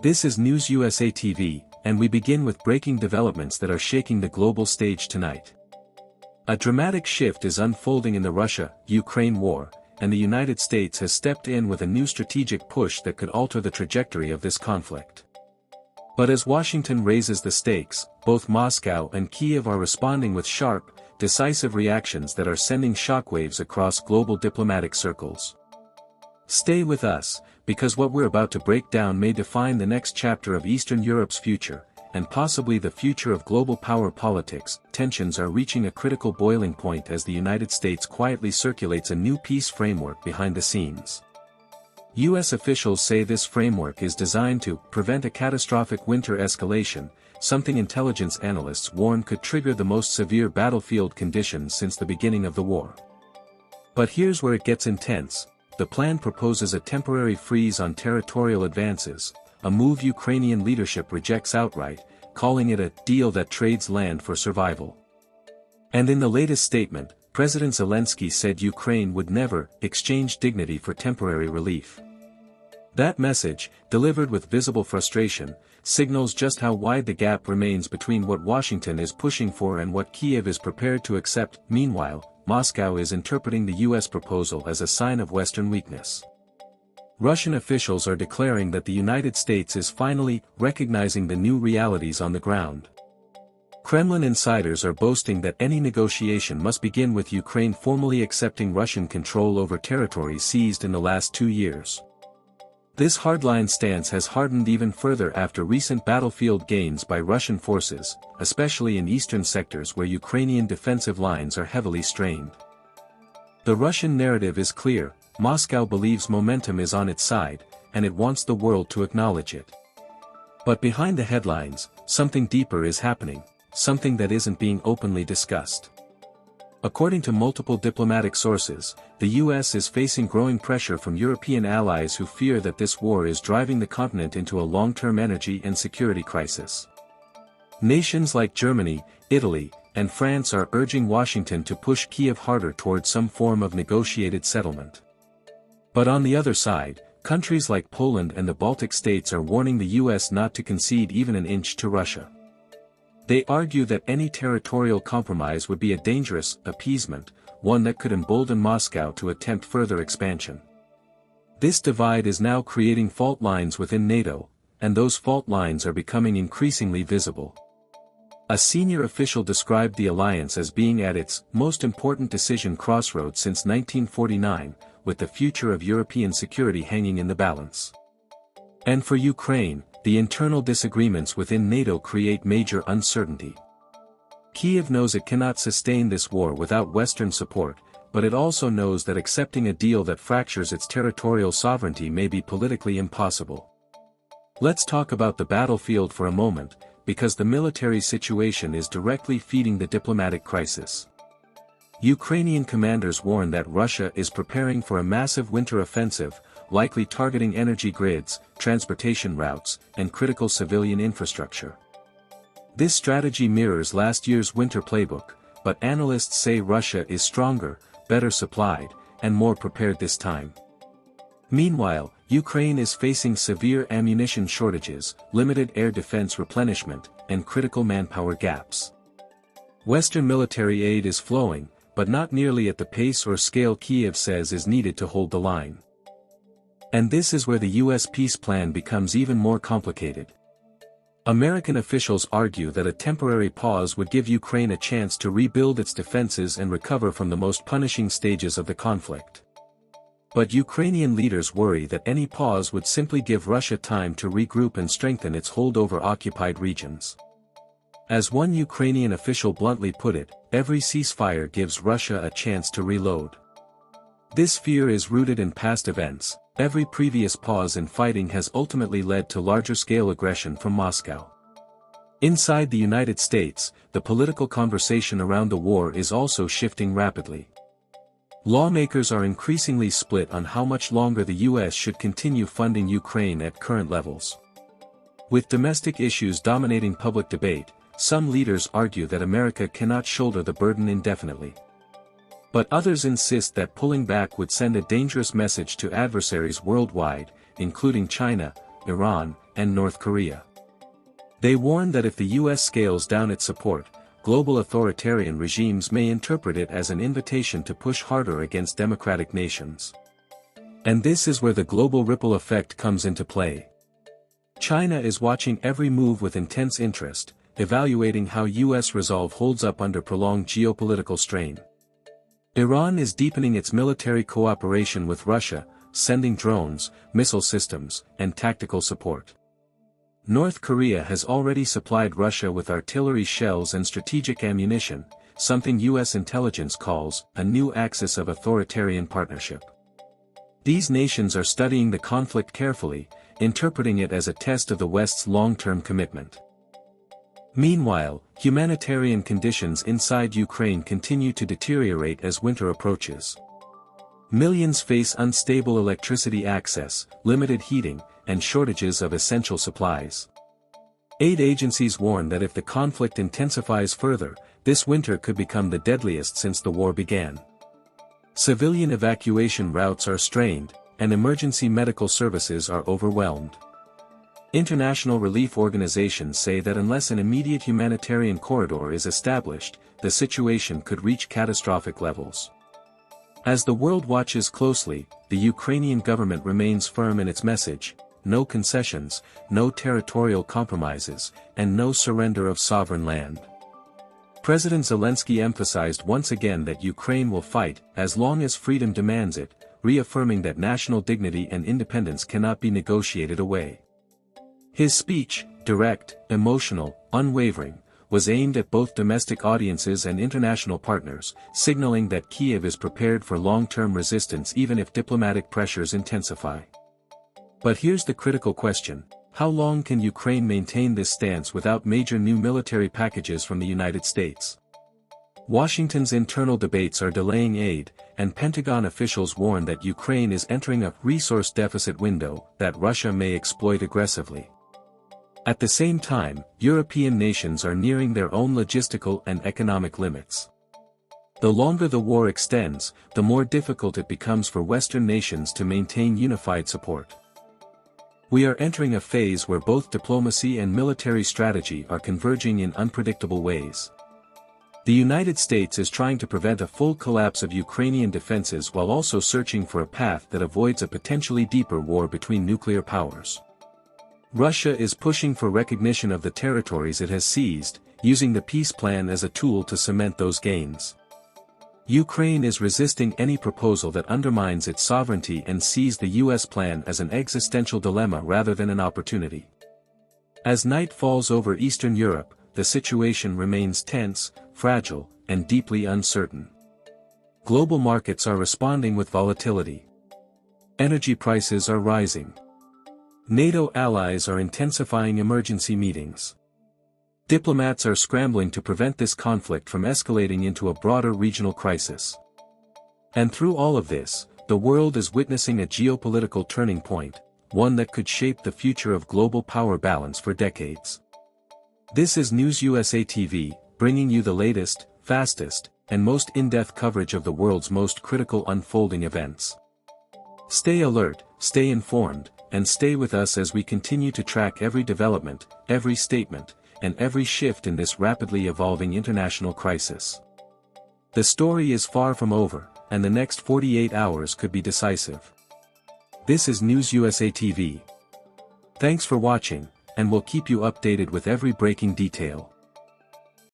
This is NewsUSA-TV, and we begin with breaking developments that are shaking the global stage tonight. A dramatic shift is unfolding in the Russia-Ukraine war, and the United States has stepped in with a new strategic push that could alter the trajectory of this conflict. But as Washington raises the stakes, both Moscow and Kyiv are responding with sharp, decisive reactions that are sending shockwaves across global diplomatic circles. Stay with us, because what we're about to break down may define the next chapter of Eastern Europe's future, and possibly the future of global power politics. Tensions are reaching a critical boiling point as the United States quietly circulates a new peace framework behind the scenes. U.S. officials say this framework is designed to prevent a catastrophic winter escalation, something intelligence analysts warn could trigger the most severe battlefield conditions since the beginning of the war. But here's where it gets intense. The plan proposes a temporary freeze on territorial advances, a move Ukrainian leadership rejects outright, calling it a deal that trades land for survival. And in the latest statement, President Zelensky said Ukraine would never exchange dignity for temporary relief. That message, delivered with visible frustration, signals just how wide the gap remains between what Washington is pushing for and what Kyiv is prepared to accept. Meanwhile, Moscow is interpreting the U.S. proposal as a sign of Western weakness. Russian officials are declaring that the United States is finally recognizing the new realities on the ground. Kremlin insiders are boasting that any negotiation must begin with Ukraine formally accepting Russian control over territory seized in the last 2 years. This hardline stance has hardened even further after recent battlefield gains by Russian forces, especially in eastern sectors where Ukrainian defensive lines are heavily strained. The Russian narrative is clear: Moscow believes momentum is on its side, and it wants the world to acknowledge it. But behind the headlines, something deeper is happening, something that isn't being openly discussed. According to multiple diplomatic sources, the U.S. is facing growing pressure from European allies who fear that this war is driving the continent into a long-term energy and security crisis. Nations like Germany, Italy, and France are urging Washington to push Kyiv harder towards some form of negotiated settlement. But on the other side, countries like Poland and the Baltic states are warning the U.S. not to concede even an inch to Russia. They argue that any territorial compromise would be a dangerous appeasement, one that could embolden Moscow to attempt further expansion. This divide is now creating fault lines within NATO, and those fault lines are becoming increasingly visible. A senior official described the alliance as being at its most important decision crossroads since 1949, with the future of European security hanging in the balance. And for Ukraine, the internal disagreements within NATO create major uncertainty. Kyiv knows it cannot sustain this war without Western support, but it also knows that accepting a deal that fractures its territorial sovereignty may be politically impossible. Let's talk about the battlefield for a moment, because the military situation is directly feeding the diplomatic crisis. Ukrainian commanders warn that Russia is preparing for a massive winter offensive, likely targeting energy grids, transportation routes, and critical civilian infrastructure. This strategy mirrors last year's winter playbook, but analysts say Russia is stronger, better supplied, and more prepared this time. Meanwhile, Ukraine is facing severe ammunition shortages, limited air defense replenishment, and critical manpower gaps. Western military aid is flowing, but not nearly at the pace or scale Kyiv says is needed to hold the line. And this is where the U.S. peace plan becomes even more complicated. American officials argue that a temporary pause would give Ukraine a chance to rebuild its defenses and recover from the most punishing stages of the conflict. But Ukrainian leaders worry that any pause would simply give Russia time to regroup and strengthen its hold over occupied regions. As one Ukrainian official bluntly put it, every ceasefire gives Russia a chance to reload. This fear is rooted in past events. Every previous pause in fighting has ultimately led to larger-scale aggression from Moscow. Inside the United States, the political conversation around the war is also shifting rapidly. Lawmakers are increasingly split on how much longer the U.S. should continue funding Ukraine at current levels. With domestic issues dominating public debate, some leaders argue that America cannot shoulder the burden indefinitely. But others insist that pulling back would send a dangerous message to adversaries worldwide, including China, Iran, and North Korea. They warn that if the US scales down its support, global authoritarian regimes may interpret it as an invitation to push harder against democratic nations. And this is where the global ripple effect comes into play. China is watching every move with intense interest, evaluating how US resolve holds up under prolonged geopolitical strain. Iran is deepening its military cooperation with Russia, sending drones, missile systems, and tactical support. North Korea has already supplied Russia with artillery shells and strategic ammunition, something US intelligence calls a new axis of authoritarian partnership. These nations are studying the conflict carefully, interpreting it as a test of the West's long-term commitment. Meanwhile, humanitarian conditions inside Ukraine continue to deteriorate as winter approaches. Millions face unstable electricity access, limited heating, and shortages of essential supplies. Aid agencies warn that if the conflict intensifies further, this winter could become the deadliest since the war began. Civilian evacuation routes are strained, and emergency medical services are overwhelmed. International relief organizations say that unless an immediate humanitarian corridor is established, the situation could reach catastrophic levels. As the world watches closely, the Ukrainian government remains firm in its message: no concessions, no territorial compromises, and no surrender of sovereign land. President Zelensky emphasized once again that Ukraine will fight as long as freedom demands it, reaffirming that national dignity and independence cannot be negotiated away. His speech, direct, emotional, unwavering, was aimed at both domestic audiences and international partners, signaling that Kyiv is prepared for long-term resistance even if diplomatic pressures intensify. But here's the critical question: how long can Ukraine maintain this stance without major new military packages from the United States? Washington's internal debates are delaying aid, and Pentagon officials warn that Ukraine is entering a resource deficit window that Russia may exploit aggressively. At the same time, European nations are nearing their own logistical and economic limits. The longer the war extends, the more difficult it becomes for Western nations to maintain unified support. We are entering a phase where both diplomacy and military strategy are converging in unpredictable ways. The United States is trying to prevent a full collapse of Ukrainian defenses while also searching for a path that avoids a potentially deeper war between nuclear powers. Russia is pushing for recognition of the territories it has seized, using the peace plan as a tool to cement those gains. Ukraine is resisting any proposal that undermines its sovereignty and sees the US plan as an existential dilemma rather than an opportunity. As night falls over Eastern Europe, the situation remains tense, fragile, and deeply uncertain. Global markets are responding with volatility. Energy prices are rising. NATO allies are intensifying emergency meetings. Diplomats are scrambling to prevent this conflict from escalating into a broader regional crisis. And through all of this, the world is witnessing a geopolitical turning point, one that could shape the future of global power balance for decades. This is NewsUSA-TV, bringing you the latest, fastest, and most in-depth coverage of the world's most critical unfolding events. Stay alert, stay informed, and stay with us as we continue to track every development, every statement, and every shift in this rapidly evolving international crisis. The story is far from over, and the next 48 hours could be decisive. This is NewsUSA-TV. Thanks for watching, and we'll keep you updated with every breaking detail.